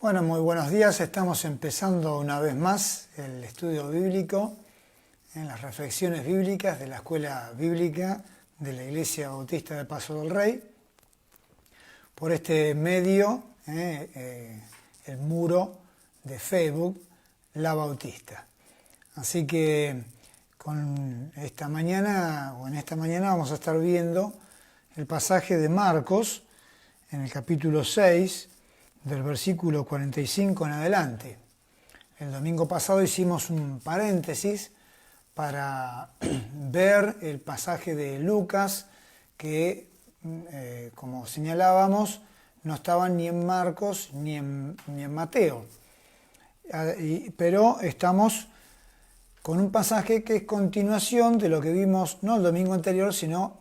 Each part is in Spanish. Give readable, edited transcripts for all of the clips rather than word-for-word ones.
Bueno, muy buenos días. Estamos empezando una vez más el estudio bíblico en las reflexiones bíblicas de la Escuela Bíblica de la Iglesia Bautista de Paso del Rey. Por este medio, el muro de Facebook, La Bautista. Así que en esta mañana vamos a estar viendo el pasaje de Marcos en el capítulo 6, del versículo 45 en adelante. El domingo pasado hicimos un paréntesis para ver el pasaje de Lucas que, como señalábamos, no estaban ni en Marcos ni en Mateo. Pero estamos con un pasaje que es continuación de lo que vimos no el domingo anterior, sino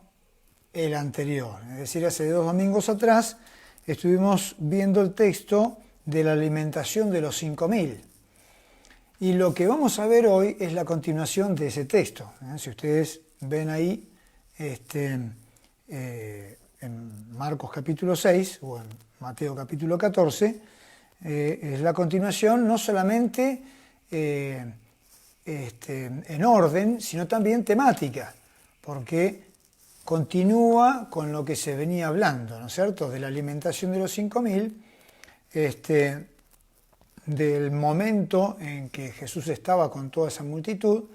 el anterior. Es decir, hace 2 domingos atrás estuvimos viendo el texto de la alimentación de los 5.000. Y lo que vamos a ver hoy es la continuación de ese texto. Si ustedes ven ahí en Marcos capítulo 6 o en Mateo capítulo 14, es la continuación no solamente en orden, sino también temática, porque continúa con lo que se venía hablando, ¿no es cierto?, de la alimentación de los 5.000, del momento en que Jesús estaba con toda esa multitud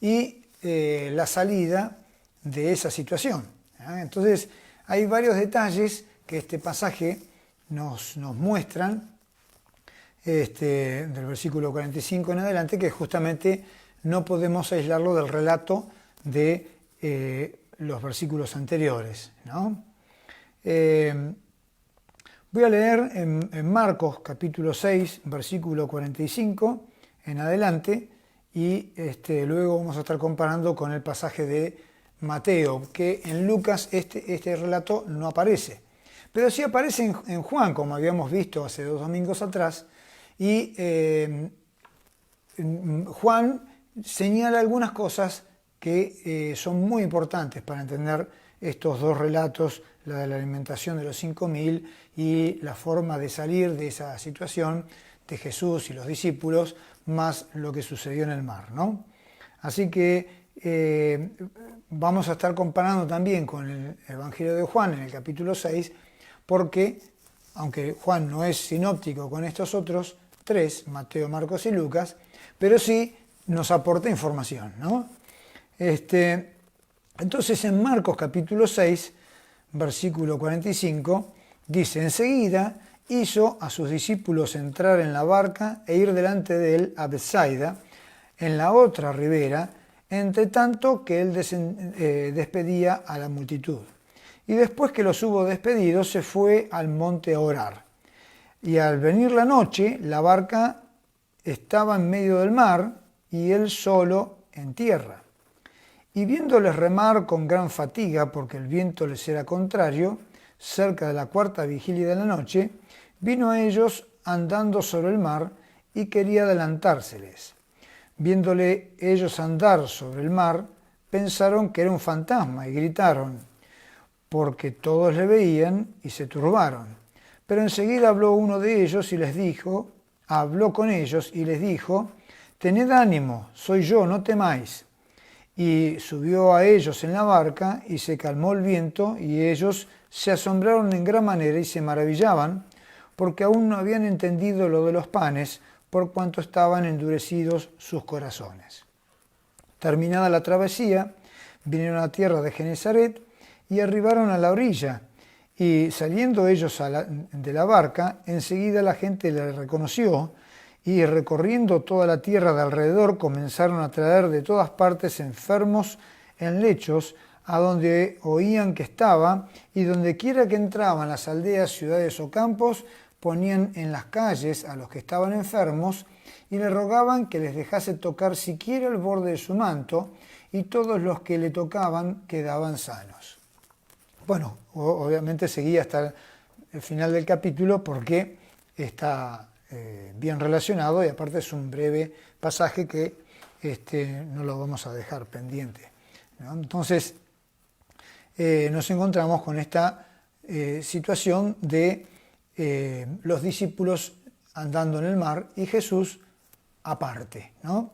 y la salida de esa situación. Entonces, hay varios detalles que este pasaje nos muestran, del versículo 45 en adelante, que justamente no podemos aislarlo del relato de los versículos anteriores, ¿no? Voy a leer en Marcos capítulo 6, versículo 45 en adelante, y luego vamos a estar comparando con el pasaje de Mateo, que en Lucas este relato no aparece, pero sí aparece en Juan, como habíamos visto hace 2 domingos atrás, y Juan señala algunas cosas que son muy importantes para entender estos 2 relatos, la de la alimentación de los 5.000 y la forma de salir de esa situación de Jesús y los discípulos, más lo que sucedió en el mar, ¿no? Así que vamos a estar comparando también con el Evangelio de Juan en el capítulo 6, porque aunque Juan no es sinóptico con estos otros 3, Mateo, Marcos y Lucas, pero sí nos aporta información, ¿no? Entonces en Marcos capítulo 6, versículo 45, dice: enseguida hizo a sus discípulos entrar en la barca e ir delante de él a Betsaida, en la otra ribera, entre tanto que él despedía a la multitud. Y después que los hubo despedido, se fue al monte a orar. Y al venir la noche, la barca estaba en medio del mar y él solo en tierra. Y viéndoles remar con gran fatiga, porque el viento les era contrario, cerca de la 4ª vigilia de la noche, vino a ellos andando sobre el mar y quería adelantárseles. Viéndole ellos andar sobre el mar, pensaron que era un fantasma y gritaron, porque todos le veían y se turbaron. Pero enseguida habló uno de ellos y les dijo, habló con ellos y les dijo: tened ánimo, soy yo, no temáis. Y subió a ellos en la barca y se calmó el viento, y ellos se asombraron en gran manera y se maravillaban, porque aún no habían entendido lo de los panes, por cuanto estaban endurecidos sus corazones. Terminada la travesía, vinieron a tierra de Genesaret y arribaron a la orilla, y saliendo ellos de la barca, enseguida la gente le reconoció, y recorriendo toda la tierra de alrededor comenzaron a traer de todas partes enfermos en lechos, a donde oían que estaba, y donde quiera que entraban las aldeas, ciudades o campos, ponían en las calles a los que estaban enfermos, y le rogaban que les dejase tocar siquiera el borde de su manto, y todos los que le tocaban quedaban sanos. Bueno, obviamente seguía hasta el final del capítulo porque está bien relacionado, y aparte es un breve pasaje que no lo vamos a dejar pendiente, ¿no? Entonces nos encontramos con esta situación de los discípulos andando en el mar y Jesús aparte, ¿no?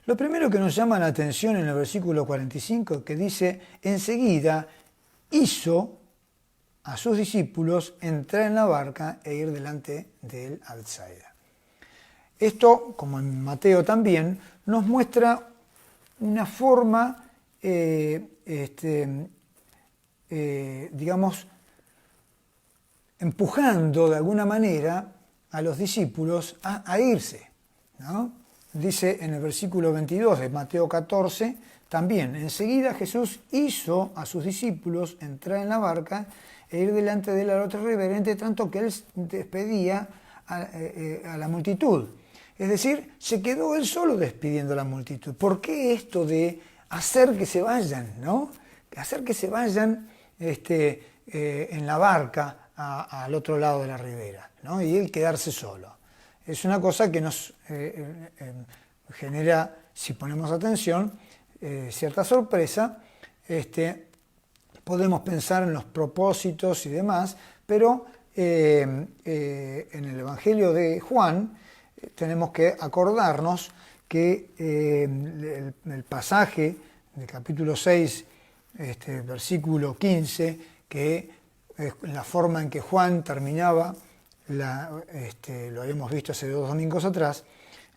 Lo primero que nos llama la atención en el versículo 45, que dice, enseguida hizo a sus discípulos entrar en la barca e ir delante de él a Betsaida. Esto, como en Mateo también, nos muestra una forma, digamos, empujando de alguna manera a los discípulos a irse, ¿no? Dice en el versículo 22 de Mateo 14, también, enseguida Jesús hizo a sus discípulos entrar en la barca e ir delante de él a la otra ribera, entre tanto que él despedía a la multitud. Es decir, se quedó él solo despidiendo a la multitud. ¿Por qué esto de hacer que se vayan, ¿no? Hacer que se vayan en la barca al otro lado de la ribera, ¿no? Y él quedarse solo. Es una cosa que nos genera, si ponemos atención, cierta sorpresa. Podemos pensar en los propósitos y demás, pero en el Evangelio de Juan tenemos que acordarnos que el pasaje del capítulo 6, versículo 15, que es la forma en que Juan terminaba, lo habíamos visto hace 2 domingos atrás,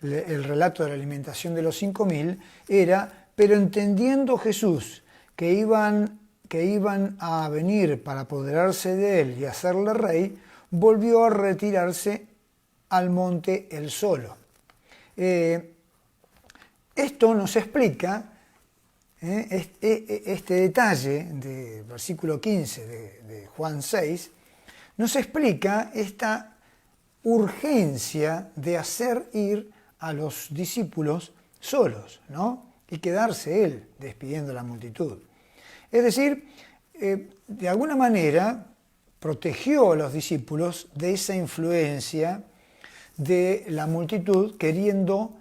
el relato de la alimentación de los 5.000 era, pero entendiendo Jesús que iban a venir para apoderarse de él y hacerle rey, volvió a retirarse al monte él solo. Esto nos explica, este detalle del versículo 15 de Juan 6, nos explica esta urgencia de hacer ir a los discípulos solos, ¿no? Y quedarse él despidiendo a la multitud. Es decir, de alguna manera protegió a los discípulos de esa influencia de la multitud queriendo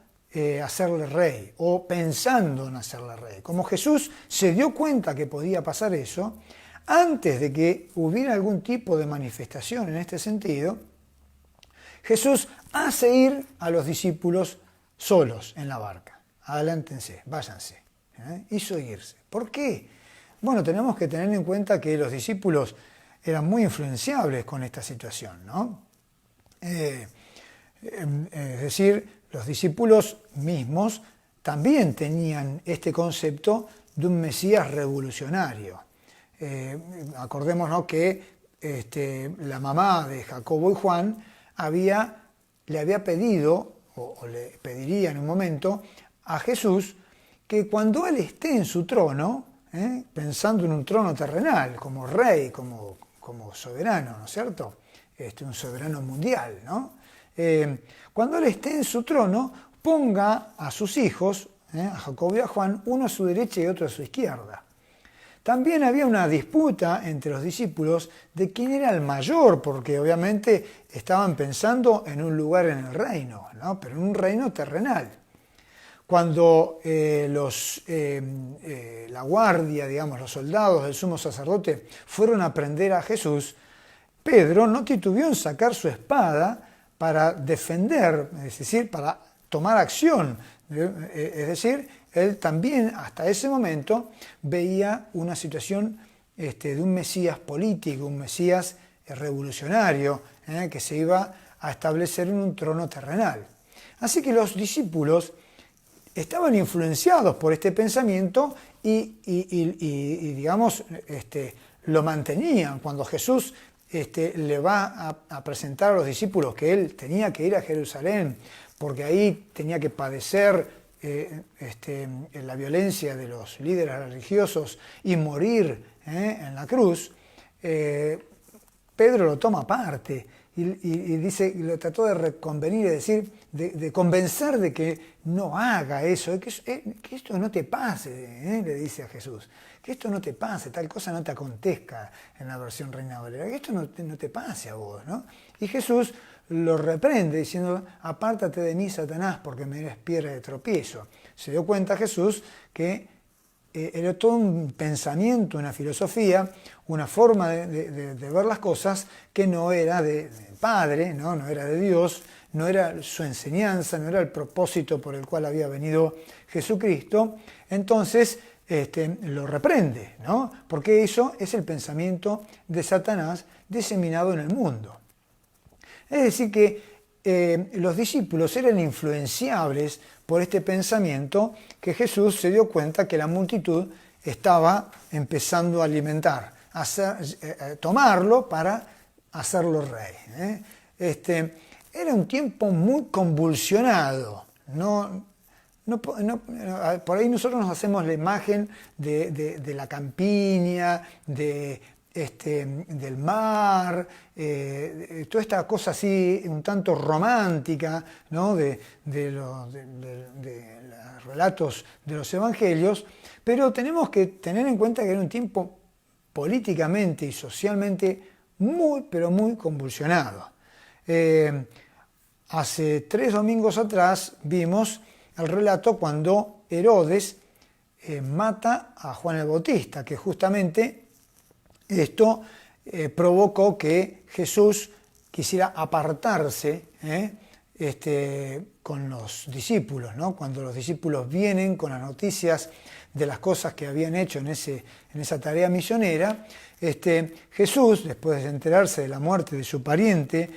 hacerle rey o pensando en hacerle rey. Como Jesús se dio cuenta que podía pasar eso, antes de que hubiera algún tipo de manifestación en este sentido, Jesús hace ir a los discípulos solos en la barca. Adelántense, váyanse. Hizo irse. ¿Por qué? Bueno, tenemos que tener en cuenta que los discípulos eran muy influenciables con esta situación, ¿no? Es decir, los discípulos mismos también tenían este concepto de un Mesías revolucionario. Acordémonos que la mamá de Jacobo y Juan le había pedido, o le pediría en un momento, a Jesús que cuando él esté en su trono, pensando en un trono terrenal, como rey, como soberano, ¿no es cierto? Un soberano mundial, ¿no? Cuando él esté en su trono, ponga a sus hijos, a Jacobo y a Juan, uno a su derecha y otro a su izquierda. También había una disputa entre los discípulos de quién era el mayor, porque obviamente estaban pensando en un lugar en el reino, ¿no? Pero en un reino terrenal. Cuando la guardia, digamos, los soldados del sumo sacerdote fueron a prender a Jesús, Pedro no titubeó en sacar su espada para defender, es decir, para tomar acción. Es decir, él también hasta ese momento veía una situación de un Mesías político, un Mesías revolucionario, que se iba a establecer en un trono terrenal. Así que los discípulos estaban influenciados por este pensamiento y digamos, lo mantenían. Cuando Jesús le va a presentar a los discípulos que él tenía que ir a Jerusalén, porque ahí tenía que padecer la violencia de los líderes religiosos y morir en la cruz, Pedro lo toma aparte y dice, lo trató de reconvenir, es decir, de convencer de que no haga eso, que esto no te pase, le dice a Jesús, que esto no te pase, tal cosa no te acontezca en la versión Reina Valera, que esto no te pase a vos, ¿no? Y Jesús lo reprende diciendo, apártate de mí, Satanás, porque me eres piedra de tropiezo. Se dio cuenta Jesús que era todo un pensamiento, una filosofía, una forma de ver las cosas que no era del Padre, no era de Dios, no era su enseñanza, no era el propósito por el cual había venido Jesucristo. Entonces lo reprende, ¿no? Porque eso es el pensamiento de Satanás diseminado en el mundo. Es decir que los discípulos eran influenciables por este pensamiento que Jesús se dio cuenta que la multitud estaba empezando a alimentar, tomarlo para hacerlo rey. Era un tiempo muy convulsionado. Por ahí nosotros nos hacemos la imagen de la campiña, del mar, toda esta cosa así un tanto romántica, ¿no? de los relatos de los evangelios, pero tenemos que tener en cuenta que era un tiempo políticamente y socialmente muy, pero muy convulsionado. Hace 3 domingos atrás vimos el relato cuando Herodes mata a Juan el Bautista, que justamente esto provocó que Jesús quisiera apartarse con los discípulos, ¿no? Cuando los discípulos vienen con las noticias de las cosas que habían hecho en esa tarea misionera, Jesús, después de enterarse de la muerte de su pariente,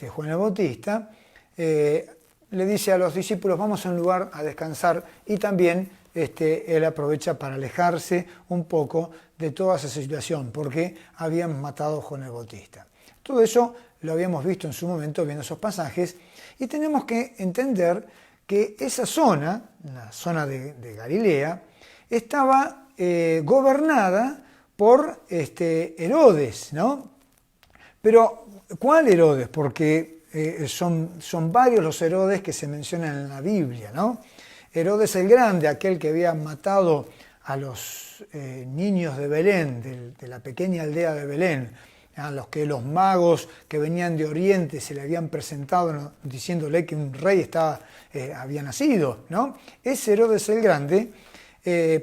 Juan el Bautista, le dice a los discípulos: vamos a un lugar a descansar, y también él aprovecha para alejarse un poco de toda esa situación, porque habían matado a Juan el Bautista. Todo eso lo habíamos visto en su momento viendo esos pasajes, y tenemos que entender que esa zona, la zona de Galilea, estaba gobernada por Herodes, ¿no? Pero, ¿cuál Herodes? Porque son varios los Herodes que se mencionan en la Biblia, ¿no? Herodes el Grande, aquel que había matado a los niños de Belén, de la pequeña aldea de Belén, a los que los magos que venían de Oriente se le habían presentado diciéndole que un rey había nacido, ¿no? Ese Herodes el Grande,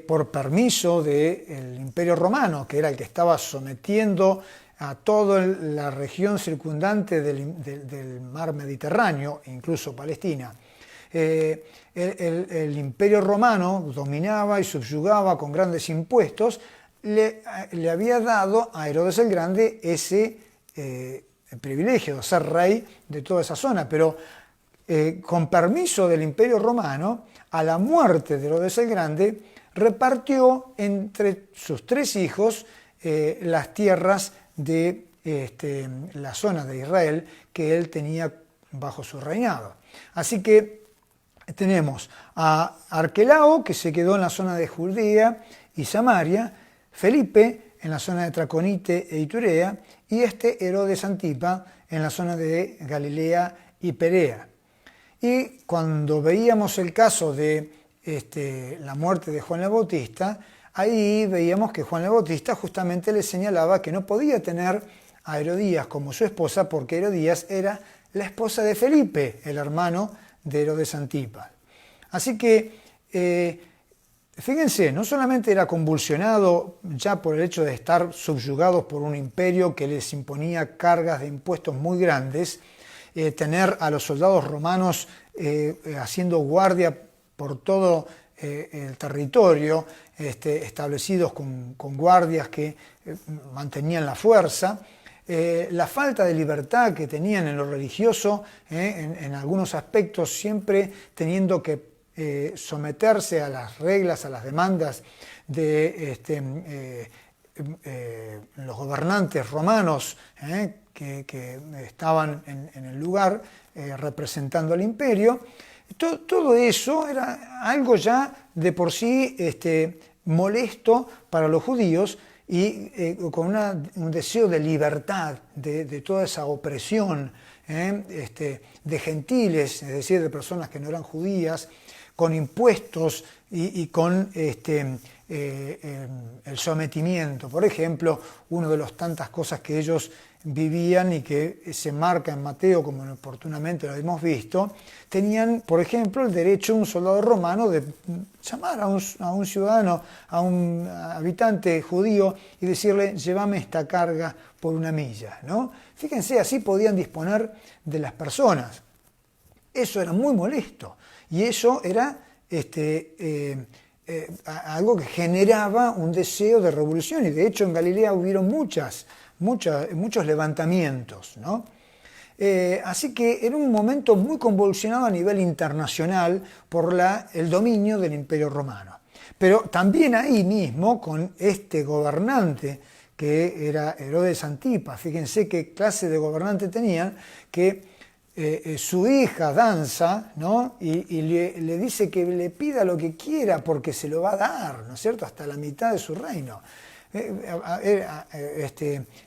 por permiso del Imperio Romano, que era el que estaba sometiendo a toda la región circundante del mar Mediterráneo, incluso Palestina, el Imperio Romano dominaba y subyugaba con grandes impuestos. Le había dado a Herodes el Grande ese privilegio de ser rey de toda esa zona, pero con permiso del Imperio Romano, a la muerte de Herodes el Grande, repartió entre sus 3 hijos las tierras de la zona de Israel que él tenía bajo su reinado. Así que tenemos a Arquelao, que se quedó en la zona de Judea y Samaria, Felipe en la zona de Traconite e Iturea, y Herodes Antipa en la zona de Galilea y Perea. Y cuando veíamos el caso de la muerte de Juan el Bautista, ahí veíamos que Juan el Bautista justamente le señalaba que no podía tener a Herodías como su esposa, porque Herodías era la esposa de Felipe, el hermano de Herodes Antipas. Así que, fíjense, no solamente era convulsionado ya por el hecho de estar subyugados por un imperio que les imponía cargas de impuestos muy grandes, tener a los soldados romanos haciendo guardia por todo el territorio, establecidos con guardias que mantenían la fuerza, la falta de libertad que tenían en lo religioso, en algunos aspectos, siempre teniendo que someterse a las reglas, a las demandas de los gobernantes romanos que estaban en el lugar representando al imperio. Todo eso era algo ya de por sí molesto para los judíos, y con un deseo de libertad de toda esa opresión de gentiles, es decir, de personas que no eran judías, con impuestos y con el sometimiento. Por ejemplo, una de las tantas cosas que ellos vivían y que se marca en Mateo, como oportunamente lo hemos visto, tenían, por ejemplo, el derecho un soldado romano de llamar a un ciudadano, a un habitante judío y decirle, llévame esta carga por una milla, ¿no? Fíjense, así podían disponer de las personas. Eso era muy molesto y eso era algo que generaba un deseo de revolución, y de hecho en Galilea hubieron muchos levantamientos, ¿no? Así que era un momento muy convulsionado a nivel internacional por el dominio del Imperio Romano. Pero también ahí mismo, con este gobernante que era Herodes Antipas, fíjense qué clase de gobernante tenían, que su hija danza, ¿no? y le dice que le pida lo que quiera porque se lo va a dar, ¿no es cierto?, hasta la mitad de su reino.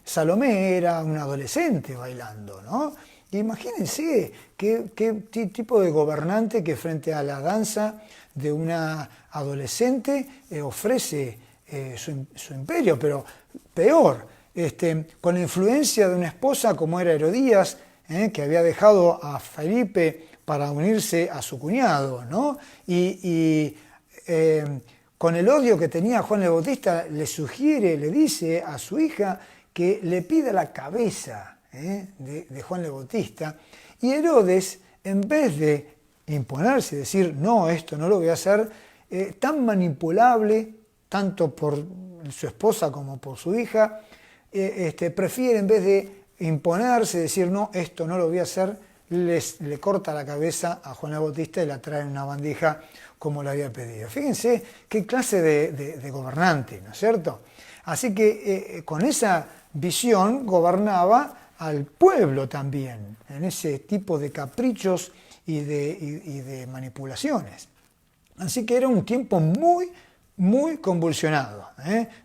Salomé era un adolescente bailando, ¿no? Imagínense qué tipo de gobernante que frente a la danza de una adolescente ofrece su imperio, pero peor, con la influencia de una esposa como era Herodías, que había dejado a Felipe para unirse a su cuñado, ¿no? Con el odio que tenía Juan el Bautista, le dice a su hija que le pida la cabeza de Juan el Bautista. Y Herodes, en vez de imponerse y decir, no, esto no lo voy a hacer, tan manipulable, tanto por su esposa como por su hija, prefiere, en vez de imponerse, decir, no, esto no lo voy a hacer, le corta la cabeza a Juan el Bautista y la trae en una bandija como le había pedido. Fíjense qué clase de gobernante, ¿no es cierto? Así que con esa visión gobernaba al pueblo también, en ese tipo de caprichos y de manipulaciones. Así que era un tiempo muy, muy convulsionado,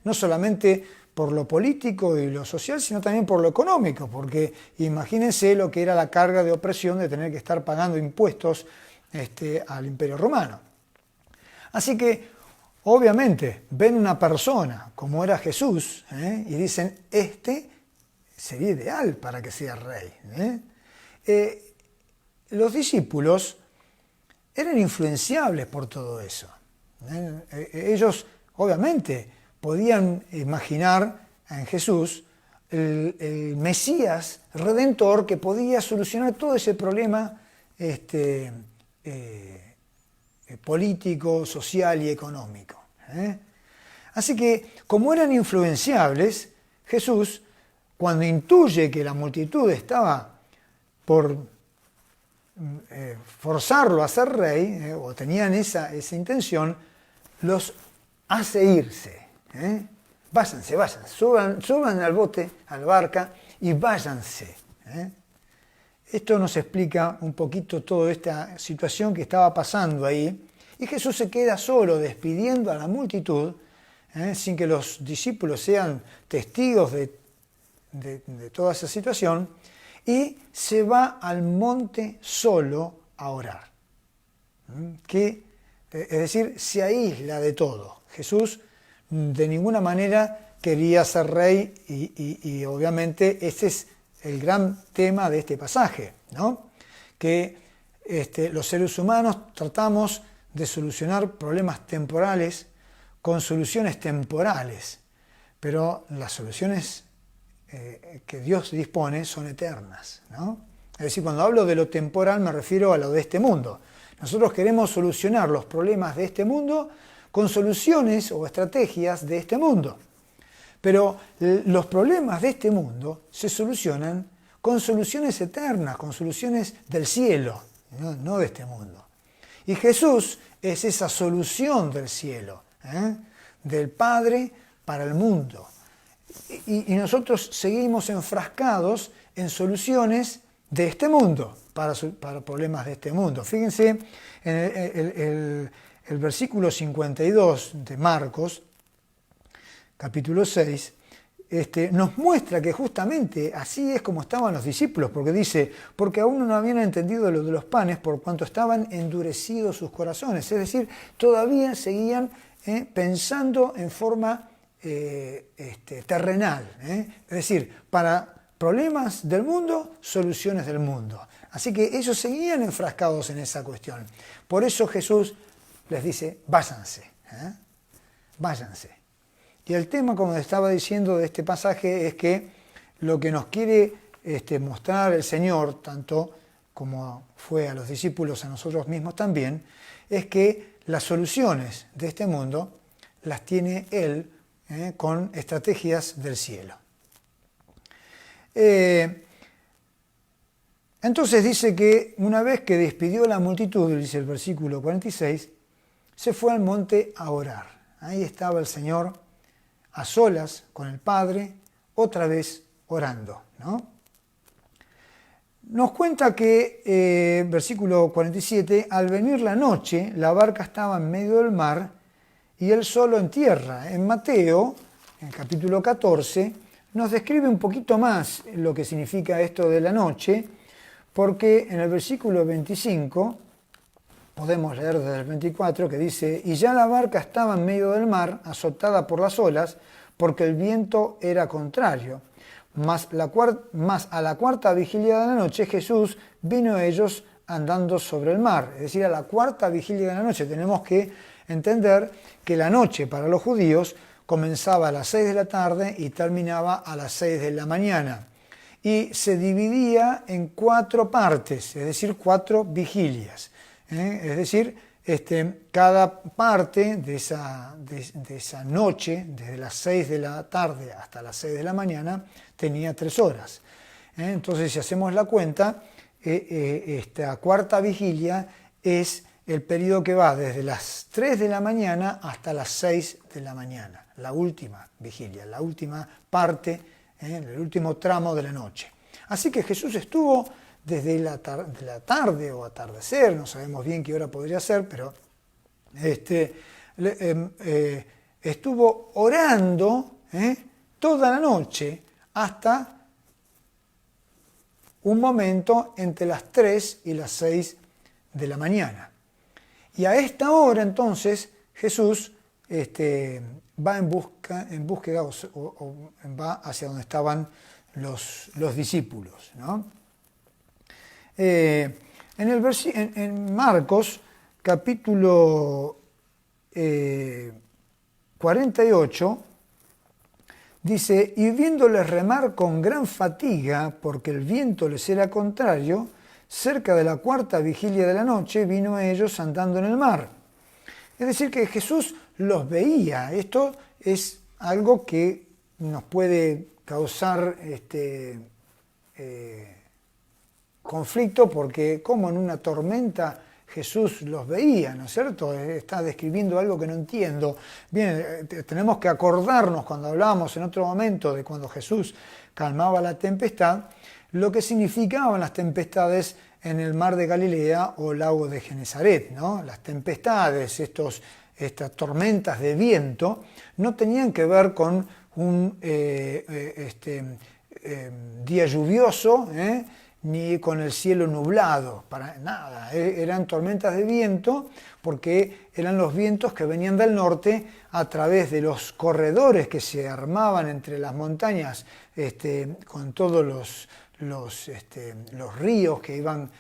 no solamente por lo político y lo social, sino también por lo económico, porque imagínense lo que era la carga de opresión de tener que estar pagando impuestos al Imperio Romano. Así que, obviamente, ven una persona como era Jesús y dicen, sería ideal para que sea rey. Los discípulos eran influenciables por todo eso. Ellos, obviamente, podían imaginar en Jesús el Mesías redentor que podía solucionar todo ese problema político, social y económico. Así que, como eran influenciables, Jesús, cuando intuye que la multitud estaba por forzarlo a ser rey, o tenían esa intención, los hace irse. Váyanse, suban al bote, a la barca, y váyanse. Esto nos explica un poquito toda esta situación que estaba pasando ahí. Y Jesús se queda solo, despidiendo a la multitud, sin que los discípulos sean testigos de toda esa situación, y se va al monte solo a orar. Es decir, se aísla de todo. Jesús de ninguna manera quería ser rey y obviamente ese es el gran tema de este pasaje, ¿no? Que los seres humanos tratamos de solucionar problemas temporales con soluciones temporales, pero las soluciones que Dios dispone son eternas, ¿no? Es decir, cuando hablo de lo temporal me refiero a lo de este mundo. Nosotros queremos solucionar los problemas de este mundo con soluciones o estrategias de este mundo. Pero los problemas de este mundo se solucionan con soluciones eternas, con soluciones del cielo, no de este mundo. Y Jesús es esa solución del cielo, del Padre para el mundo. Y nosotros seguimos enfrascados en soluciones de este mundo, para problemas de este mundo. Fíjense en el versículo 52 de Marcos, capítulo 6, nos muestra que justamente así es como estaban los discípulos, porque dice, porque aún no habían entendido lo de los panes por cuanto estaban endurecidos sus corazones, es decir, todavía seguían pensando en forma terrenal, es decir, para problemas del mundo, soluciones del mundo. Así que ellos seguían enfrascados en esa cuestión. Por eso Jesús les dice, váyanse, váyanse. Y el tema, como estaba diciendo de este pasaje, es que lo que nos quiere mostrar el Señor, tanto como fue a los discípulos, a nosotros mismos también, es que las soluciones de este mundo las tiene Él con estrategias del cielo. Entonces dice que una vez que despidió a la multitud, dice el versículo 46, se fue al monte a orar. Ahí estaba el Señor a solas con el Padre, otra vez orando, ¿no? Nos cuenta que, versículo 47, al venir la noche, la barca estaba en medio del mar y él solo en tierra. En Mateo, en el capítulo 14, nos describe un poquito más lo que significa esto de la noche, porque en el versículo 25, podemos leer desde el 24, que dice, y ya la barca estaba en medio del mar, azotada por las olas, porque el viento era contrario. Mas a la cuarta vigilia de la noche Jesús vino a ellos andando sobre el mar. Es decir, a la cuarta vigilia de la noche. Tenemos que entender que la noche para los judíos comenzaba a las 6 de la tarde y terminaba a las 6 de la mañana. Y se dividía en 4 partes, es decir, 4 vigilias. Es decir, cada parte de esa noche, desde las 6 de la tarde hasta las 6 de la mañana, tenía 3 horas. Entonces, si hacemos la cuenta, esta cuarta vigilia es el periodo que va desde las 3 de la mañana hasta las 6 de la mañana, la última vigilia, la última parte, el último tramo de la noche. Así que Jesús estuvo desde la tarde o atardecer, no sabemos bien qué hora podría ser, pero estuvo orando toda la noche hasta un momento entre las 3 y las 6 de la mañana. Y a esta hora entonces Jesús va en búsqueda o va hacia donde estaban los discípulos, ¿no? En Marcos, capítulo 48, dice, y viéndoles remar con gran fatiga, porque el viento les era contrario, cerca de la cuarta vigilia de la noche, vino a ellos andando en el mar. Es decir, que Jesús los veía. Esto es algo que nos puede causar conflicto, porque como en una tormenta Jesús los veía, ¿no es cierto? Está describiendo algo que no entiendo. Bien, tenemos que acordarnos cuando hablábamos en otro momento de cuando Jesús calmaba la tempestad, lo que significaban las tempestades en el mar de Galilea o lago de Genesaret, ¿no? Las tempestades, estas tormentas de viento, no tenían que ver con un día lluvioso, ni con el cielo nublado, para nada. Eran tormentas de viento porque eran los vientos que venían del norte a través de los corredores que se armaban entre las montañas, con todos los ríos que iban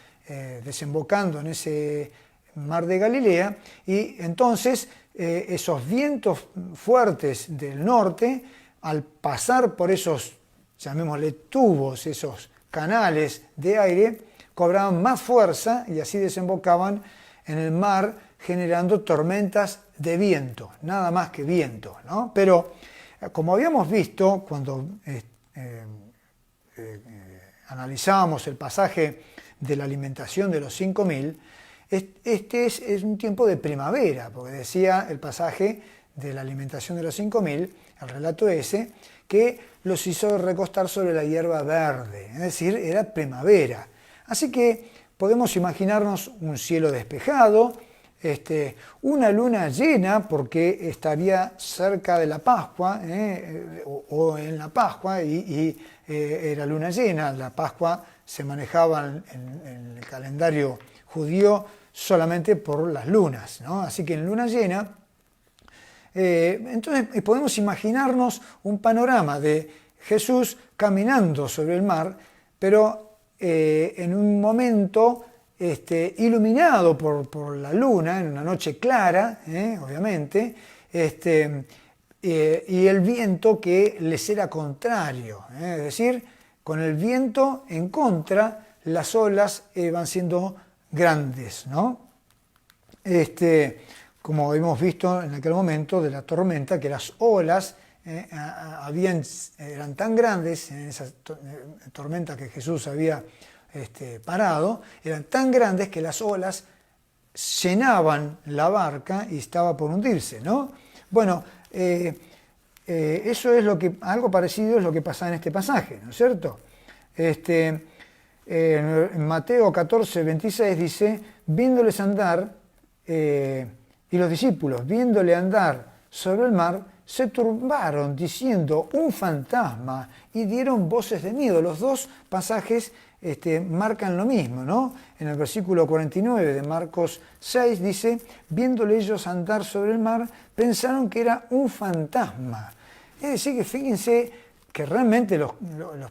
desembocando en ese mar de Galilea, y entonces esos vientos fuertes del norte, al pasar por esos, llamémosle tubos, esos canales de aire, cobraban más fuerza y así desembocaban en el mar, generando tormentas de viento, nada más que viento, ¿no? Pero como habíamos visto cuando analizábamos el pasaje de la alimentación de los 5.000, es un tiempo de primavera, porque decía el pasaje de la alimentación de los 5.000, el relato ese, que los hizo recostar sobre la hierba verde, es decir, era primavera. Así que podemos imaginarnos un cielo despejado, una luna llena, porque estaría cerca de la Pascua, o en la Pascua, y era luna llena. La Pascua se manejaba en el calendario judío solamente por las lunas, ¿no? Así que en luna llena, entonces podemos imaginarnos un panorama de Jesús caminando sobre el mar, pero en un momento iluminado por la luna, en una noche clara, obviamente, y el viento que les era contrario, es decir, con el viento en contra, las olas van siendo grandes, ¿no? Como hemos visto en aquel momento de la tormenta, que las olas eran tan grandes en esa tormenta que Jesús había parado, eran tan grandes que las olas llenaban la barca y estaba por hundirse, ¿no? Bueno, eso es algo parecido es lo que pasa en este pasaje, ¿no es cierto? En Mateo 14, 26 dice, viéndoles andar, y los discípulos, viéndole andar sobre el mar, se turbaron diciendo un fantasma y dieron voces de miedo. Los dos pasajes marcan lo mismo, ¿no? En el versículo 49 de Marcos 6 dice, viéndole ellos andar sobre el mar, pensaron que era un fantasma. Es decir, que fíjense que realmente los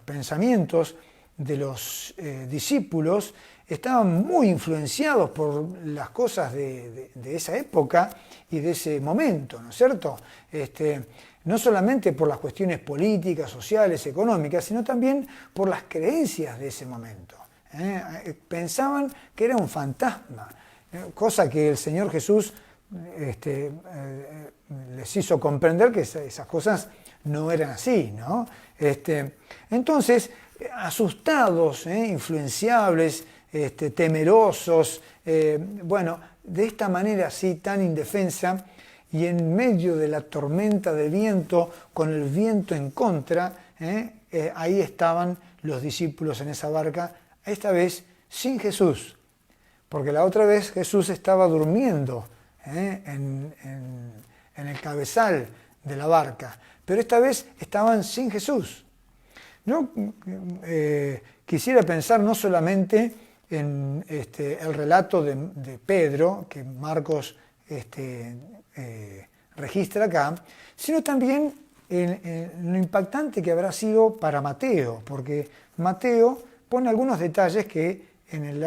pensamientos de los discípulos estaban muy influenciados por las cosas de esa época y de ese momento, ¿no es cierto? No solamente por las cuestiones políticas, sociales, económicas, sino también por las creencias de ese momento. Pensaban que era un fantasma, cosa que el Señor Jesús les hizo comprender que esas cosas no eran así, ¿no? Entonces, asustados, influenciables, temerosos, de esta manera así tan indefensa y en medio de la tormenta de viento, con el viento en contra, ahí estaban los discípulos en esa barca, esta vez sin Jesús, porque la otra vez Jesús estaba durmiendo en el cabezal de la barca, pero esta vez estaban sin Jesús. Yo quisiera pensar no solamente en el relato de Pedro, que Marcos registra acá, sino también en lo impactante que habrá sido para Mateo, porque Mateo pone algunos detalles que en el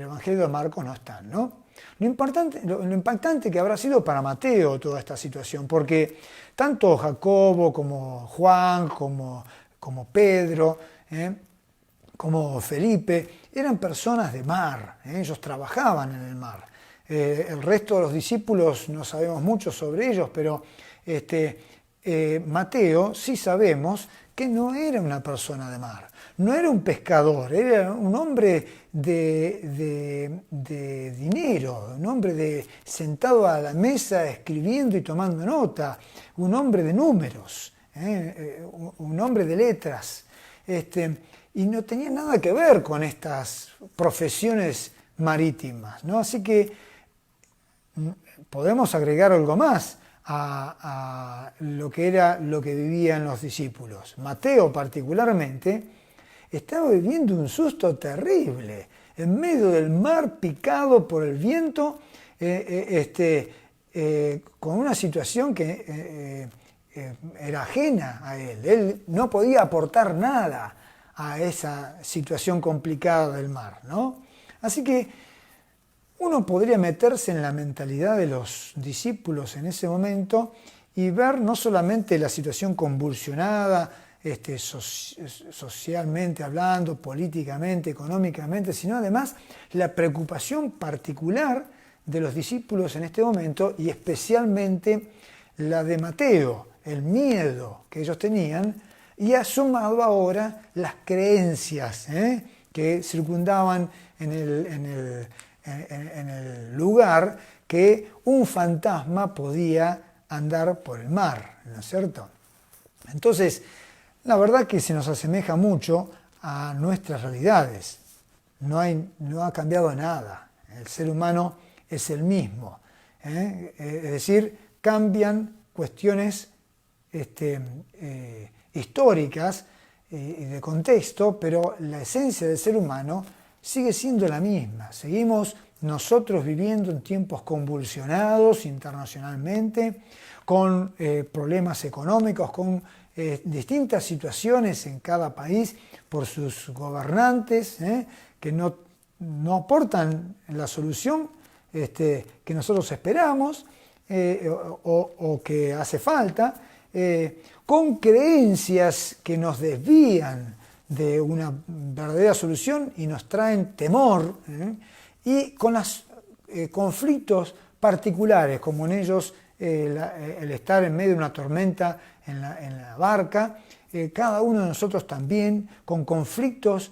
Evangelio de Marcos no están, ¿no? Lo impactante que habrá sido para Mateo toda esta situación, porque tanto Jacobo como Juan, como Pedro, como Felipe, eran personas de mar, ellos trabajaban en el mar. El resto de los discípulos no sabemos mucho sobre ellos, pero Mateo sí sabemos que no era una persona de mar, no era un pescador, era un hombre de dinero, un hombre sentado a la mesa escribiendo y tomando nota, un hombre de números, un hombre de letras, y no tenía nada que ver con estas profesiones marítimas, ¿no? Así que podemos agregar algo más a lo que vivían los discípulos. Mateo particularmente estaba viviendo un susto terrible en medio del mar, picado por el viento, con una situación que era ajena a él. Él no podía aportar nada a esa situación complicada del mar, ¿no? Así que uno podría meterse en la mentalidad de los discípulos en ese momento y ver no solamente la situación convulsionada, socialmente hablando, políticamente, económicamente, sino además la preocupación particular de los discípulos en este momento y especialmente la de Mateo, el miedo que ellos tenían, y ha sumado ahora las creencias que circundaban en el lugar que un fantasma podía andar por el mar, ¿no es cierto? Entonces, la verdad que se nos asemeja mucho a nuestras realidades. No ha cambiado nada. El ser humano es el mismo. Es decir, cambian cuestiones históricas y de contexto, pero la esencia del ser humano sigue siendo la misma. Seguimos nosotros viviendo en tiempos convulsionados internacionalmente, con problemas económicos, con distintas situaciones en cada país por sus gobernantes, que no aportan la solución que nosotros esperamos o que hace falta, con creencias que nos desvían de una verdadera solución y nos traen temor, y con los conflictos particulares, como en ellos el estar en medio de una tormenta en la barca, cada uno de nosotros también con conflictos,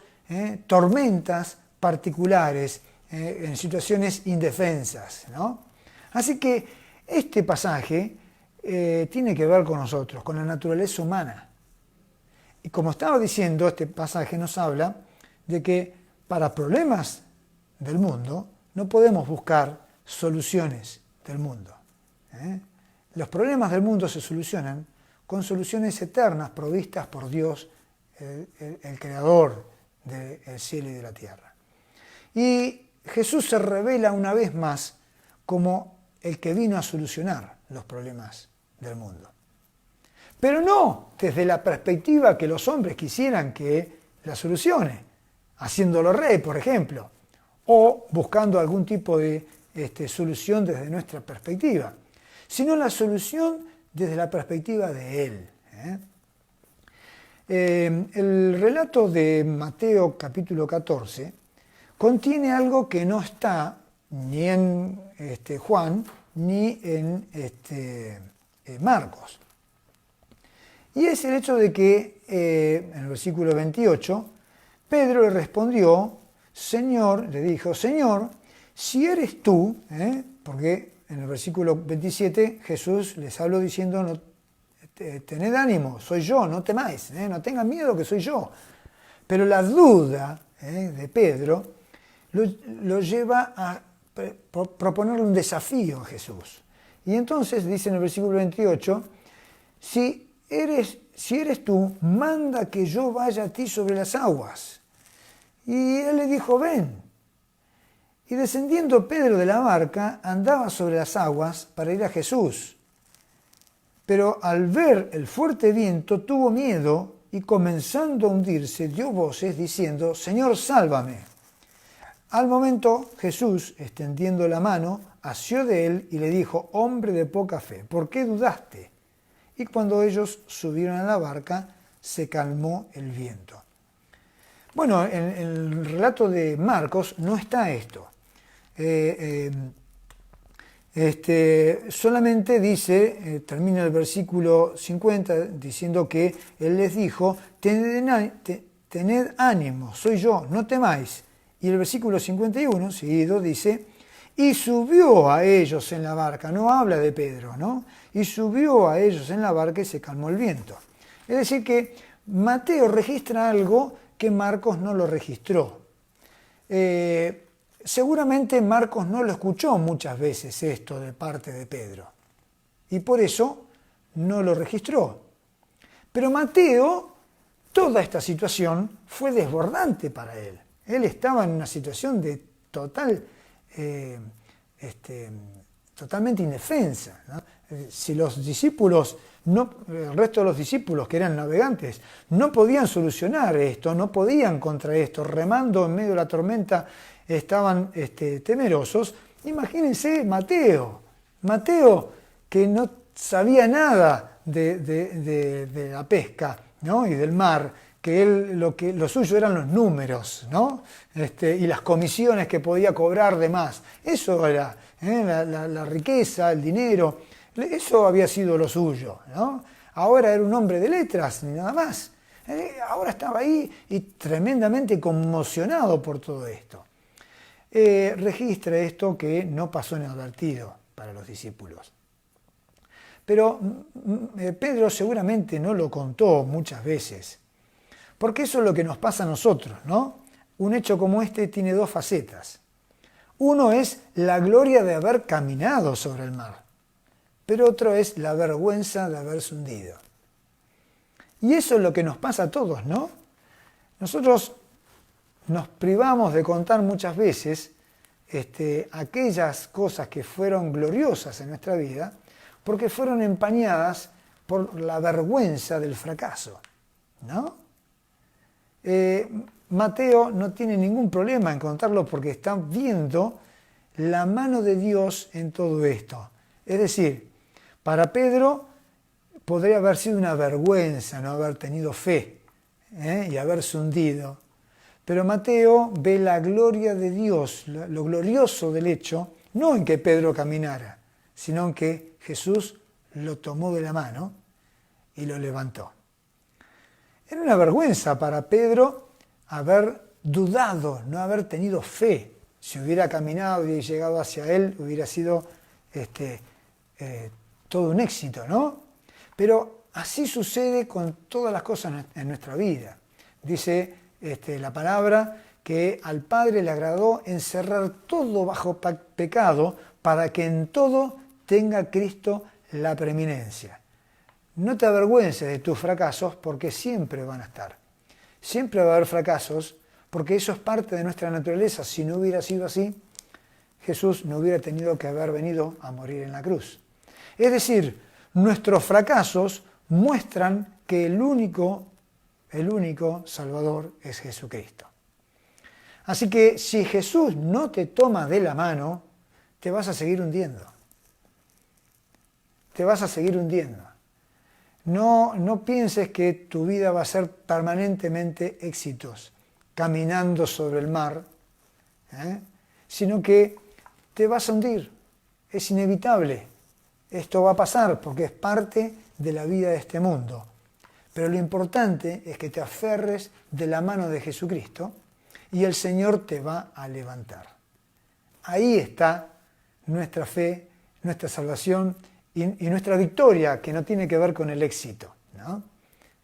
tormentas particulares, en situaciones indefensas, ¿no? Así que este pasaje tiene que ver con nosotros, con la naturaleza humana. Y como estaba diciendo, este pasaje nos habla de que para problemas del mundo no podemos buscar soluciones del mundo. Los problemas del mundo se solucionan con soluciones eternas provistas por Dios, el creador del cielo y de la tierra. Y Jesús se revela una vez más como el que vino a solucionar los problemas del mundo. Pero no desde la perspectiva que los hombres quisieran que la solucione, haciéndolo rey, por ejemplo, o buscando algún tipo de solución desde nuestra perspectiva, sino la solución desde la perspectiva de Él. El relato de Mateo capítulo 14 contiene algo que no está ni en Juan ni en Marcos. Y es el hecho de que en el versículo 28, Pedro le respondió, le dijo, Señor, si eres tú, porque en el versículo 27 Jesús les habló diciendo, no, tened ánimo, soy yo, no temáis, no tengan miedo que soy yo. Pero la duda de Pedro lo lleva a proponerle un desafío a Jesús. Y entonces dice en el versículo 28, si eres tú, manda que yo vaya a ti sobre las aguas. Y él le dijo, ven. Y descendiendo Pedro de la barca, andaba sobre las aguas para ir a Jesús. Pero al ver el fuerte viento, tuvo miedo y comenzando a hundirse, dio voces diciendo, Señor, sálvame. Al momento Jesús, extendiendo la mano, asió de él y le dijo, hombre de poca fe, ¿por qué dudaste? Y cuando ellos subieron a la barca, se calmó el viento. Bueno, en el relato de Marcos no está esto. Solamente dice, termina el versículo 50 diciendo que él les dijo, tened ánimo, soy yo, no temáis. Y el versículo 51, seguido, dice, y subió a ellos en la barca, no habla de Pedro, ¿no? Y subió a ellos en la barca y se calmó el viento. Es decir que Mateo registra algo que Marcos no lo registró. Seguramente Marcos no lo escuchó muchas veces esto de parte de Pedro y por eso no lo registró. Pero Mateo, toda esta situación fue desbordante para él. Él estaba en una situación de totalmente indefensa, ¿no? Si los discípulos, el resto de los discípulos que eran navegantes, no podían solucionar esto, no podían contra esto, remando en medio de la tormenta, estaban temerosos. Imagínense Mateo que no sabía nada de la pesca, ¿no? Y del mar, que él lo suyo eran los números, ¿no? Y las comisiones que podía cobrar de más. Eso era la riqueza, el dinero, eso había sido lo suyo, ¿no? Ahora era un hombre de letras, ni nada más. Ahora estaba ahí y tremendamente conmocionado por todo esto. Registra esto que no pasó inadvertido para los discípulos. Pero Pedro seguramente no lo contó muchas veces, porque eso es lo que nos pasa a nosotros, ¿no? Un hecho como este tiene dos facetas. Uno es la gloria de haber caminado sobre el mar, pero otro es la vergüenza de haberse hundido. Y eso es lo que nos pasa a todos, ¿no? Nosotros nos privamos de contar muchas veces aquellas cosas que fueron gloriosas en nuestra vida, porque fueron empañadas por la vergüenza del fracaso, ¿no? Mateo no tiene ningún problema en contarlo porque está viendo la mano de Dios en todo esto. Es decir, para Pedro podría haber sido una vergüenza no haber tenido fe y haberse hundido. Pero Mateo ve la gloria de Dios, lo glorioso del hecho, no en que Pedro caminara, sino en que Jesús lo tomó de la mano y lo levantó. Era una vergüenza para Pedro haber dudado, no haber tenido fe. Si hubiera caminado y llegado hacia él, hubiera sido todo un éxito, ¿no? Pero así sucede con todas las cosas en nuestra vida. Dice la palabra que al Padre le agradó encerrar todo bajo pecado para que en todo tenga Cristo la preeminencia. No te avergüences de tus fracasos porque siempre van a estar. Siempre va a haber fracasos porque eso es parte de nuestra naturaleza. Si no hubiera sido así, Jesús no hubiera tenido que haber venido a morir en la cruz. Es decir, nuestros fracasos muestran que el único Salvador es Jesucristo. Así que si Jesús no te toma de la mano, te vas a seguir hundiendo. Te vas a seguir hundiendo. No pienses que tu vida va a ser permanentemente éxitos, caminando sobre el mar, sino que te vas a hundir. Es inevitable. Esto va a pasar porque es parte de la vida de este mundo. Pero lo importante es que te aferres de la mano de Jesucristo y el Señor te va a levantar. Ahí está nuestra fe, nuestra salvación y nuestra victoria, que no tiene que ver con el éxito, ¿no?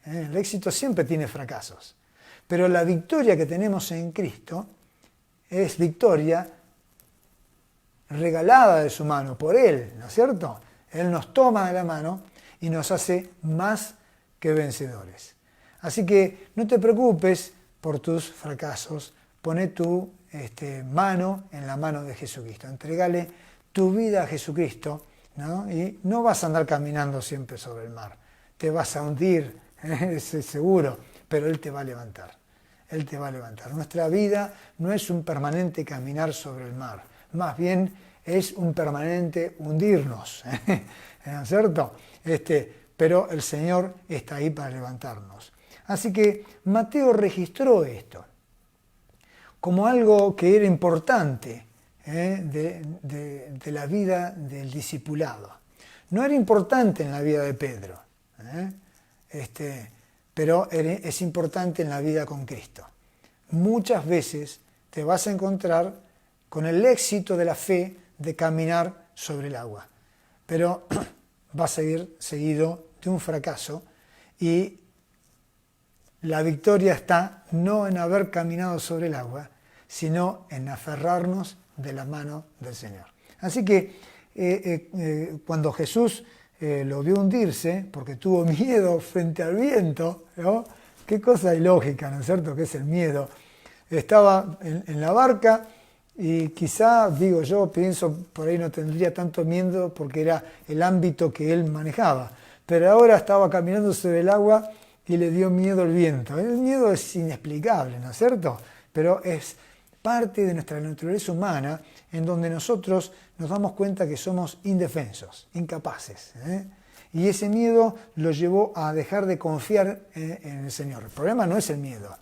El éxito siempre tiene fracasos, pero la victoria que tenemos en Cristo es victoria regalada de su mano, por Él, ¿no es cierto? Él nos toma de la mano y nos hace más que vencedores. Así que no te preocupes por tus fracasos, poné tu mano en la mano de Jesucristo, entregale tu vida a Jesucristo, ¿no? Y no vas a andar caminando siempre sobre el mar, te vas a hundir, es seguro, pero Él te va a levantar, Él te va a levantar. Nuestra vida no es un permanente caminar sobre el mar, más bien es un permanente hundirnos, ¿no es cierto? Pero el Señor está ahí para levantarnos. Así que Mateo registró esto como algo que era importante de la vida del discipulado. No era importante en la vida de Pedro, pero es importante en la vida con Cristo. Muchas veces te vas a encontrar con el éxito de la fe de caminar sobre el agua, pero vas a ir seguido de un fracaso y la victoria está no en haber caminado sobre el agua, sino en aferrarnos de la mano del Señor. Así que cuando Jesús lo vio hundirse, porque tuvo miedo frente al viento, ¿no? Qué cosa ilógica, ¿no es cierto?, que es el miedo. Estaba en la barca y quizá, digo yo, pienso, por ahí no tendría tanto miedo porque era el ámbito que él manejaba. Pero ahora estaba caminando sobre el agua y le dio miedo el viento. El miedo es inexplicable, ¿no es cierto? Pero es parte de nuestra naturaleza humana en donde nosotros nos damos cuenta que somos indefensos, incapaces. Y ese miedo lo llevó a dejar de confiar en el Señor. El problema no es el miedo,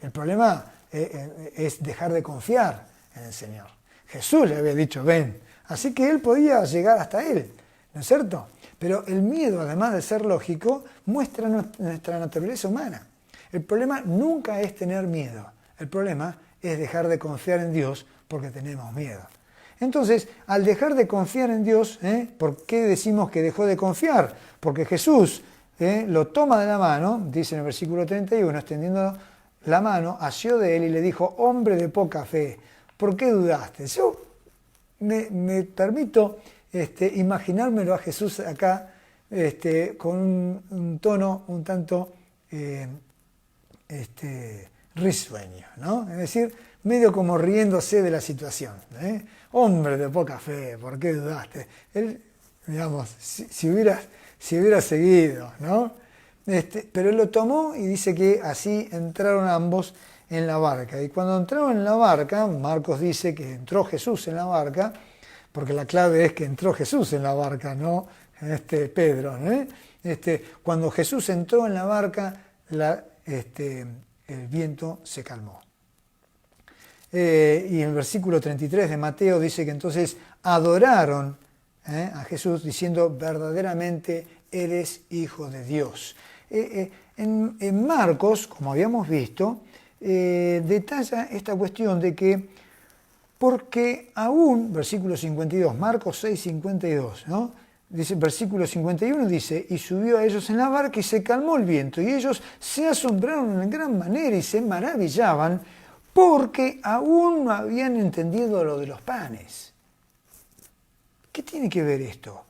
el problema es dejar de confiar en el Señor. Jesús le había dicho, ven, así que él podía llegar hasta él, ¿no es cierto? Pero el miedo, además de ser lógico, muestra nuestra naturaleza humana. El problema nunca es tener miedo, el problema es dejar de confiar en Dios porque tenemos miedo. Entonces, al dejar de confiar en Dios, ¿por qué decimos que dejó de confiar? Porque Jesús lo toma de la mano, dice en el versículo 31, extendiendo la mano, asió de él y le dijo, hombre de poca fe, ¿por qué dudaste? Yo me permito imaginármelo a Jesús acá con un tono un tanto risueño, ¿no? Es decir, medio como riéndose de la situación. Hombre de poca fe, ¿por qué dudaste? Él, digamos, si si hubiera seguido, ¿no? Pero él lo tomó y dice que así entraron ambos en la barca. Y cuando entraron en la barca, Marcos dice que entró Jesús en la barca, porque la clave es que entró Jesús en la barca, no Pedro, ¿no? Cuando Jesús entró en la barca, el viento se calmó. Y en el versículo 33 de Mateo dice que entonces adoraron a Jesús diciendo: verdaderamente eres Hijo de Dios. En Marcos, como habíamos visto, detalla esta cuestión de que porque aún, versículo 52, Marcos 6, 52, ¿no? Dice, versículo 51 dice: y subió a ellos en la barca y se calmó el viento, y ellos se asombraron en gran manera y se maravillaban porque aún no habían entendido lo de los panes. ¿Qué tiene que ver esto?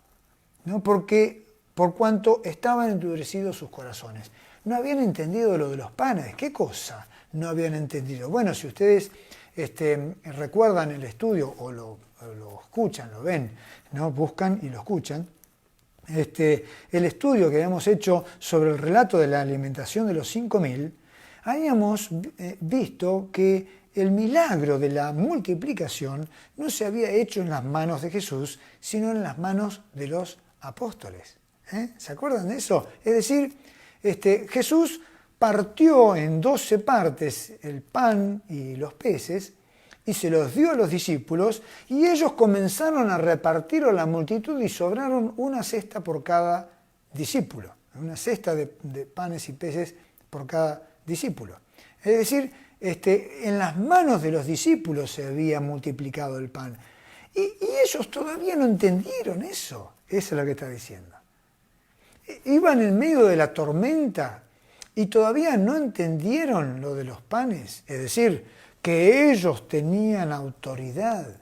¿No? Porque por cuanto estaban endurecidos sus corazones. No habían entendido lo de los panes. ¿Qué cosa no habían entendido? Bueno, si ustedes recuerdan el estudio o lo escuchan, lo ven, ¿no? Buscan y lo escuchan. El estudio que habíamos hecho sobre el relato de la alimentación de los 5.000, habíamos visto que el milagro de la multiplicación no se había hecho en las manos de Jesús, sino en las manos de los apóstoles. ¿Se acuerdan de eso? Es decir, Jesús partió en 12 partes el pan y los peces y se los dio a los discípulos y ellos comenzaron a repartirlo a la multitud y sobraron una cesta por cada discípulo, una cesta de panes y peces por cada discípulo. Es decir, en las manos de los discípulos se había multiplicado el pan y ellos todavía no entendieron eso. Eso es lo que está diciendo. Iban en medio de la tormenta y todavía no entendieron lo de los panes, es decir, que ellos tenían autoridad,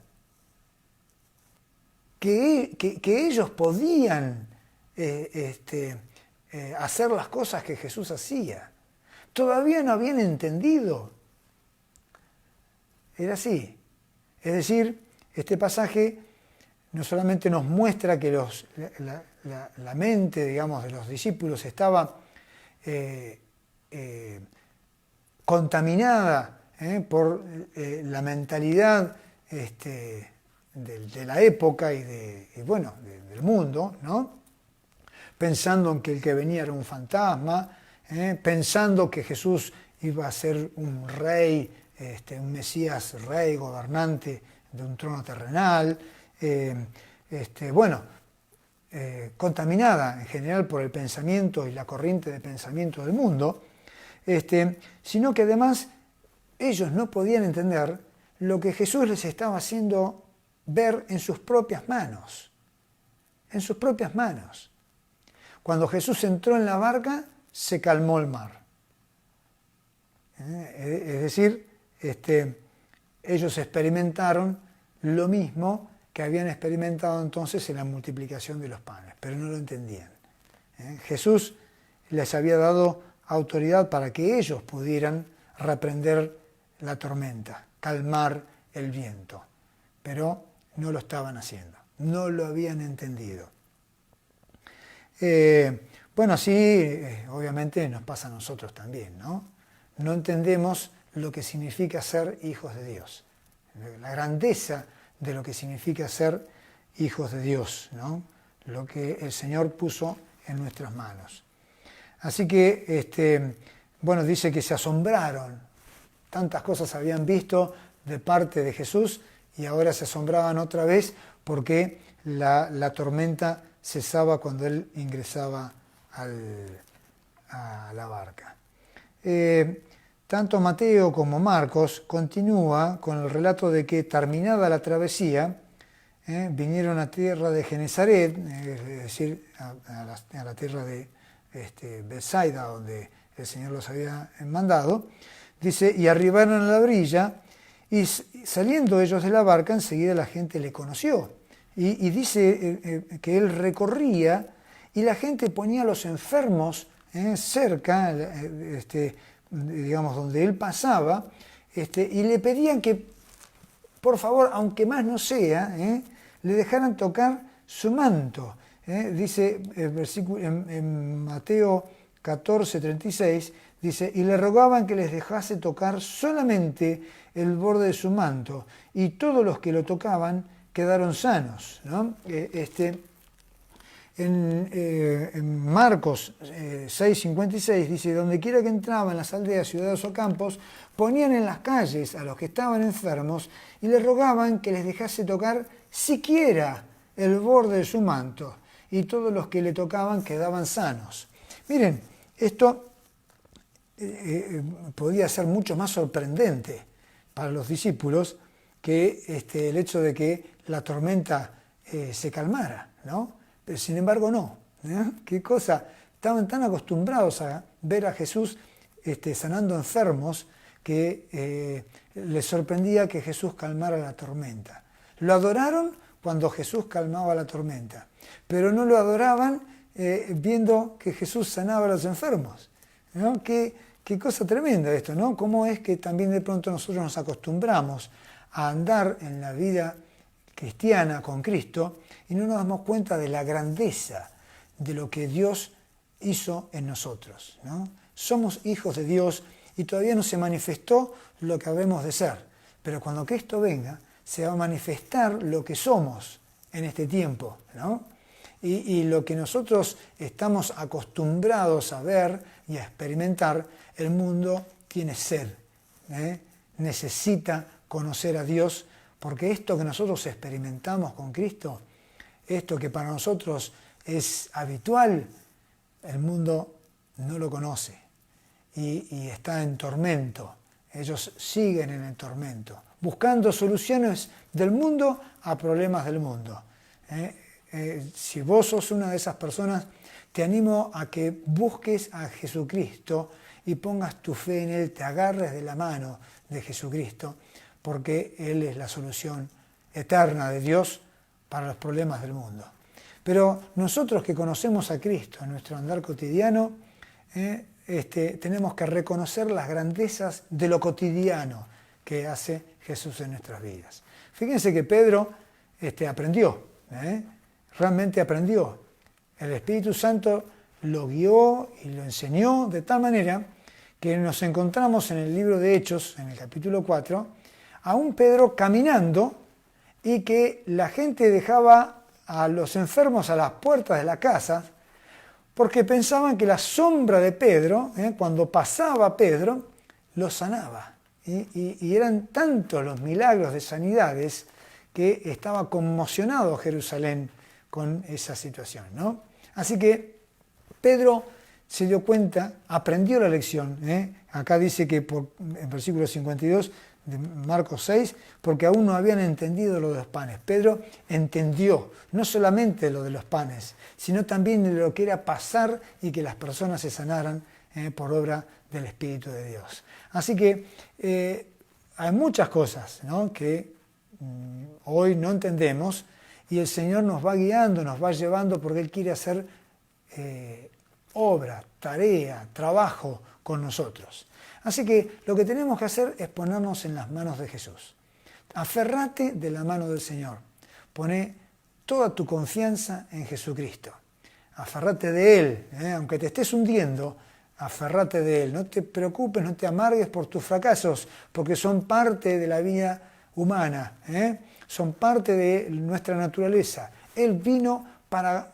que ellos podían hacer las cosas que Jesús hacía. Todavía no habían entendido. Era así. Es decir, este pasaje no solamente nos muestra que la mente, digamos, de los discípulos estaba contaminada por la mentalidad de la época y del mundo, ¿no? Pensando en que el que venía era un fantasma, pensando que Jesús iba a ser un rey, un Mesías rey, gobernante de un trono terrenal, contaminada en general por el pensamiento y la corriente de pensamiento del mundo, sino que además ellos no podían entender lo que Jesús les estaba haciendo ver en sus propias manos. En sus propias manos. Cuando Jesús entró en la barca, se calmó el mar. Es decir, ellos experimentaron lo mismo que habían experimentado entonces en la multiplicación de los panes, pero no lo entendían. Jesús les había dado autoridad para que ellos pudieran reprender la tormenta, calmar el viento, pero no lo estaban haciendo, no lo habían entendido. Así obviamente nos pasa a nosotros también, ¿no? No entendemos lo que significa ser hijos de Dios, la grandeza de lo que significa ser hijos de Dios, ¿no? Lo que el Señor puso en nuestras manos. Así que, dice que se asombraron, tantas cosas habían visto de parte de Jesús y ahora se asombraban otra vez porque la tormenta cesaba cuando Él ingresaba a la barca. Tanto Mateo como Marcos continúa con el relato de que terminada la travesía, vinieron a tierra de Genesaret, es decir, a la tierra de Betsaida, donde el Señor los había mandado, dice, y arribaron a la orilla, y saliendo ellos de la barca, enseguida la gente le conoció. Y dice que él recorría, y la gente ponía a los enfermos cerca, digamos, donde él pasaba, y le pedían que, por favor, aunque más no sea, le dejaran tocar su manto. dice en Mateo 14:36, dice, y le rogaban que les dejase tocar solamente el borde de su manto, y todos los que lo tocaban quedaron sanos, ¿no? En Marcos 6:56 dice, donde quiera que entraban, las aldeas, ciudades o campos, ponían en las calles a los que estaban enfermos y les rogaban que les dejase tocar siquiera el borde de su manto, y todos los que le tocaban quedaban sanos. Miren, esto podía ser mucho más sorprendente para los discípulos que el hecho de que la tormenta se calmara, ¿no? Pero sin embargo no. ¿Qué cosa? Estaban tan acostumbrados a ver a Jesús sanando enfermos que les sorprendía que Jesús calmara la tormenta. Lo adoraron cuando Jesús calmaba la tormenta, pero no lo adoraban viendo que Jesús sanaba a los enfermos, ¿no? Qué cosa tremenda esto, ¿no? Cómo es que también de pronto nosotros nos acostumbramos a andar en la vida cristiana con Cristo y no nos damos cuenta de la grandeza de lo que Dios hizo en nosotros, ¿no? Somos hijos de Dios y todavía no se manifestó lo que habemos de ser, pero cuando Cristo venga se va a manifestar lo que somos en este tiempo, ¿no? Y lo que nosotros estamos acostumbrados a ver y a experimentar, el mundo tiene sed, necesita conocer a Dios, porque esto que nosotros experimentamos con Cristo, esto que para nosotros es habitual, el mundo no lo conoce y está en tormento. Ellos siguen en el tormento, buscando soluciones del mundo a problemas del mundo. Si vos sos una de esas personas, te animo a que busques a Jesucristo y pongas tu fe en Él, te agarres de la mano de Jesucristo, porque Él es la solución eterna de Dios para los problemas del mundo. Pero nosotros que conocemos a Cristo en nuestro andar cotidiano, tenemos que reconocer las grandezas de lo cotidiano que hace Jesús en nuestras vidas. Fíjense que Pedro aprendió, realmente aprendió. El Espíritu Santo lo guió y lo enseñó de tal manera que nos encontramos en el libro de Hechos, en el capítulo 4, a un Pedro caminando y que la gente dejaba a los enfermos a las puertas de la casa porque pensaban que la sombra de Pedro, cuando pasaba Pedro, los sanaba. Y eran tantos los milagros de sanidades que estaba conmocionado Jerusalén con esa situación, ¿no? Así que Pedro se dio cuenta, aprendió la lección. Acá dice que en versículo 52 de Marcos 6, porque aún no habían entendido lo de los panes. Pedro entendió no solamente lo de los panes, sino también de lo que era pasar y que las personas se sanaran por obra del Espíritu de Dios. Así que hay muchas cosas, ¿no?, que hoy no entendemos y el Señor nos va guiando, nos va llevando porque Él quiere hacer obra, tarea, trabajo con nosotros. Así que lo que tenemos que hacer es ponernos en las manos de Jesús. Aferrate de la mano del Señor. Poné toda tu confianza en Jesucristo. Aferrate de Él, aunque te estés hundiendo, aferrate de Él. No te preocupes, no te amargues por tus fracasos, porque son parte de la vida humana, son parte de nuestra naturaleza. Él vino para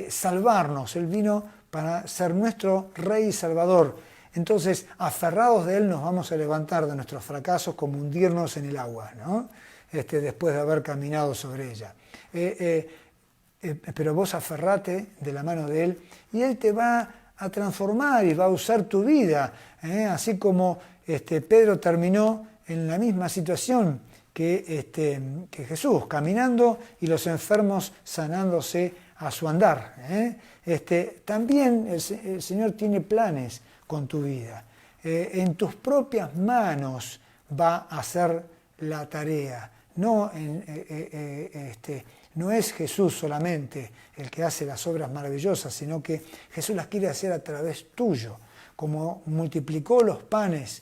salvarnos, Él vino para ser nuestro Rey y Salvador. Entonces, aferrados de Él, nos vamos a levantar de nuestros fracasos como hundirnos en el agua, ¿no? Después de haber caminado sobre ella. Pero vos aferrate de la mano de Él y Él te va a transformar y va a usar tu vida. Así como Pedro terminó en la misma situación que Jesús, caminando y los enfermos sanándose a su andar. También el Señor tiene planes con tu vida. En tus propias manos va a hacer la tarea. No es Jesús solamente el que hace las obras maravillosas, sino que Jesús las quiere hacer a través tuyo. Como multiplicó los panes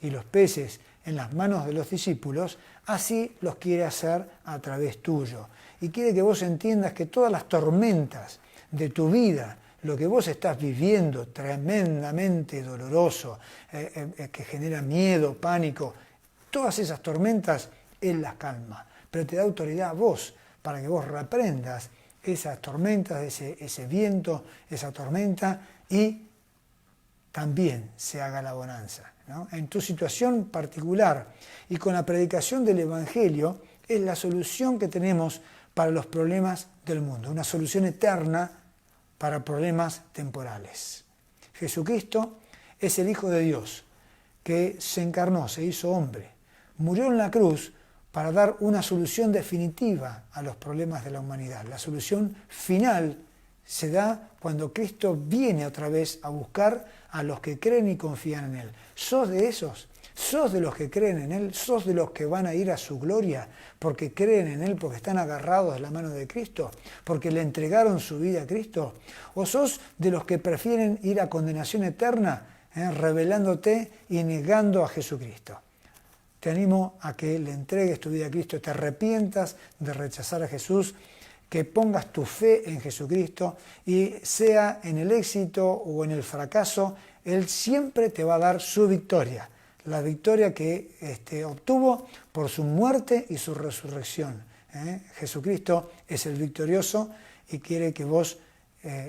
y los peces en las manos de los discípulos, así los quiere hacer a través tuyo. Y quiere que vos entiendas que todas las tormentas de tu vida, lo que vos estás viviendo, tremendamente doloroso, que genera miedo, pánico, todas esas tormentas, Él las calma. Pero te da autoridad a vos, para que vos reprendas esas tormentas, ese viento, esa tormenta, y también se haga la bonanza, ¿no? En tu situación particular y con la predicación del Evangelio es la solución que tenemos para los problemas del mundo, una solución eterna para problemas temporales. Jesucristo es el Hijo de Dios que se encarnó, se hizo hombre, murió en la cruz para dar una solución definitiva a los problemas de la humanidad. La solución final se da cuando Cristo viene otra vez a buscar a los que creen y confían en Él. ¿Sos de esos? ¿Sos de los que creen en Él? ¿Sos de los que van a ir a su gloria porque creen en Él, porque están agarrados de la mano de Cristo, porque le entregaron su vida a Cristo? ¿O sos de los que prefieren ir a condenación eterna, rebelándote y negando a Jesucristo? Te animo a que le entregues tu vida a Cristo, te arrepientas de rechazar a Jesús, que pongas tu fe en Jesucristo y sea en el éxito o en el fracaso, Él siempre te va a dar su victoria, la victoria que obtuvo por su muerte y su resurrección. Jesucristo es el victorioso y quiere que vos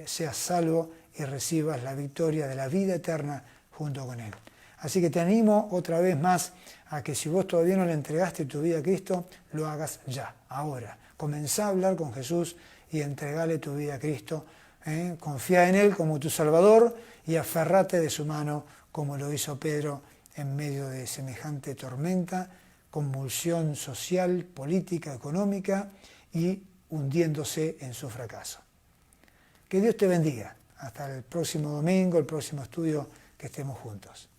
seas salvo y recibas la victoria de la vida eterna junto con Él. Así que te animo otra vez más a que si vos todavía no le entregaste tu vida a Cristo, lo hagas ya, ahora. Comenzá a hablar con Jesús y entregale tu vida a Cristo. Confía en Él como tu Salvador y aferrate de su mano como lo hizo Pedro en medio de semejante tormenta, convulsión social, política, económica y hundiéndose en su fracaso. Que Dios te bendiga. Hasta el próximo domingo, el próximo estudio, que estemos juntos.